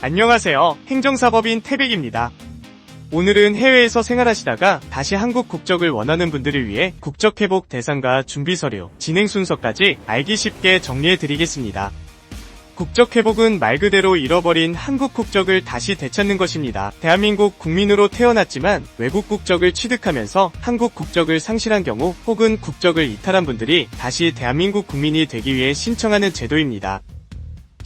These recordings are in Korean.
안녕하세요. 행정사법인 태백입니다. 오늘은 해외에서 생활하시다가 다시 한국 국적을 원하는 분들을 위해 국적회복 대상과 준비서류, 진행 순서까지 알기 쉽게 정리해드리겠습니다. 국적회복은 말 그대로 잃어버린 한국 국적을 다시 되찾는 것입니다. 대한민국 국민으로 태어났지만 외국 국적을 취득하면서 한국 국적을 상실한 경우 혹은 국적을 이탈한 분들이 다시 대한민국 국민이 되기 위해 신청하는 제도입니다.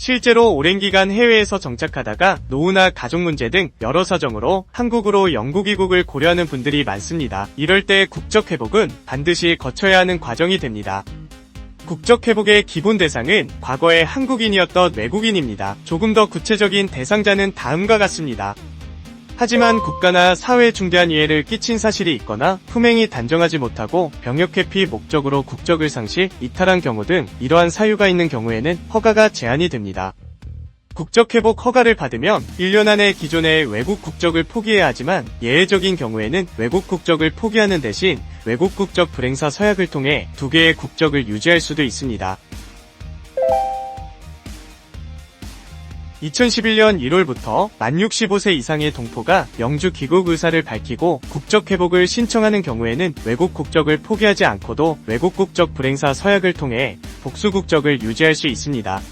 실제로 오랜 기간 해외에서 정착하다가 노후나 가족 문제 등 여러 사정으로 한국으로 영구 귀국을 고려하는 분들이 많습니다. 이럴 때 국적회복은 반드시 거쳐야 하는 과정이 됩니다. 국적회복의 기본 대상은 과거에 한국인이었던 외국인입니다. 조금 더 구체적인 대상자는 다음과 같습니다. 하지만 국가나 사회에 중대한 이해를 끼친 사실이 있거나 품행이 단정하지 못하고 병역 회피 목적으로 국적을 상실, 이탈한 경우 등 이러한 사유가 있는 경우에는 허가가 제한이 됩니다. 국적회복 허가를 받으면 1년 안에 기존의 외국 국적을 포기해야 하지만 예외적인 경우에는 외국 국적을 포기하는 대신 외국 국적 불행사 서약을 통해 2개의 국적을 유지할 수도 있습니다. 2011년 1월부터 만 65세 이상의 동포가 영주 귀국 의사를 밝히고 국적회복을 신청하는 경우에는 외국 국적을 포기하지 않고도 외국 국적 불행사 서약을 통해 복수 국적을 유지할 수 있습니다.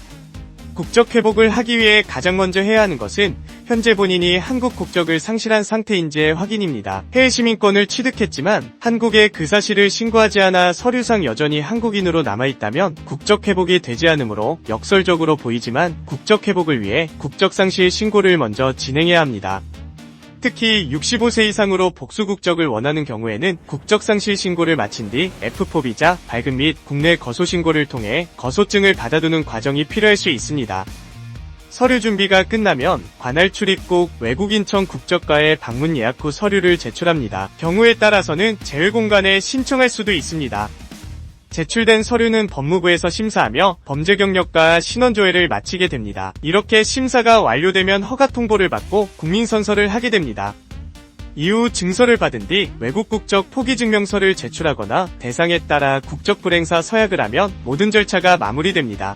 국적회복을 하기 위해 가장 먼저 해야 하는 것은 현재 본인이 한국 국적을 상실한 상태인지의 확인입니다. 해외 시민권을 취득했지만 한국에 그 사실을 신고하지 않아 서류상 여전히 한국인으로 남아있다면 국적회복이 되지 않으므로 역설적으로 보이지만 국적회복을 위해 국적상실 신고를 먼저 진행해야 합니다. 특히 65세 이상으로 복수 국적을 원하는 경우에는 국적상실 신고를 마친 뒤 F4 비자 발급 및 국내 거소 신고를 통해 거소증을 받아두는 과정이 필요할 수 있습니다. 서류 준비가 끝나면 관할 출입국 외국인청 국적과에 방문 예약 후 서류를 제출합니다. 경우에 따라서는 재외공간에 신청할 수도 있습니다. 제출된 서류는 법무부에서 심사하며 범죄 경력과 신원조회를 마치게 됩니다. 이렇게 심사가 완료되면 허가 통보를 받고 국민선서를 하게 됩니다. 이후 증서를 받은 뒤 외국 국적 포기 증명서를 제출하거나 대상에 따라 국적 불행사 서약을 하면 모든 절차가 마무리됩니다.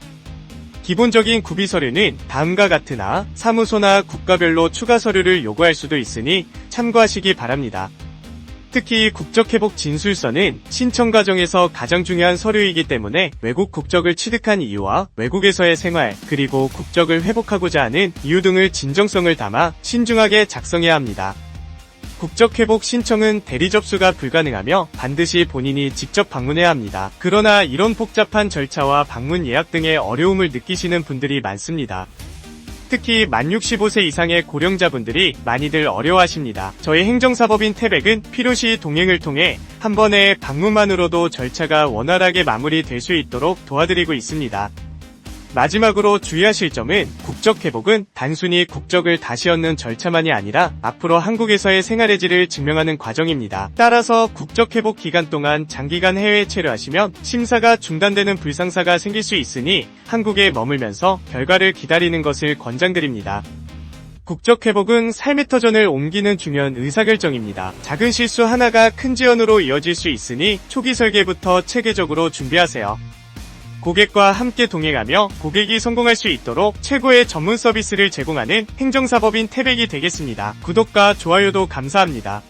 기본적인 구비 서류는 다음과 같으나 사무소나 국가별로 추가 서류를 요구할 수도 있으니 참고하시기 바랍니다. 특히 국적회복 진술서는 신청 과정에서 가장 중요한 서류이기 때문에 외국 국적을 취득한 이유와 외국에서의 생활, 그리고 국적을 회복하고자 하는 이유 등을 진정성을 담아 신중하게 작성해야 합니다. 국적회복 신청은 대리 접수가 불가능하며 반드시 본인이 직접 방문해야 합니다. 그러나 이런 복잡한 절차와 방문 예약 등의 어려움을 느끼시는 분들이 많습니다. 특히 만 65세 이상의 고령자분들이 많이들 어려워하십니다. 저희 행정사법인 태백은 필요시 동행을 통해 한 번의 방문만으로도 절차가 원활하게 마무리될 수 있도록 도와드리고 있습니다. 마지막으로 주의하실 점은 국적회복은 단순히 국적을 다시 얻는 절차만이 아니라 앞으로 한국에서의 생활의 질을 증명하는 과정입니다. 따라서 국적회복 기간 동안 장기간 해외에 체류하시면 심사가 중단되는 불상사가 생길 수 있으니 한국에 머물면서 결과를 기다리는 것을 권장드립니다. 국적회복은 삶의 터전을 옮기는 중요한 의사결정입니다. 작은 실수 하나가 큰 지연으로 이어질 수 있으니 초기 설계부터 체계적으로 준비하세요. 고객과 함께 동행하며 고객이 성공할 수 있도록 최고의 전문 서비스를 제공하는 행정사법인 태백이 되겠습니다. 구독과 좋아요도 감사합니다.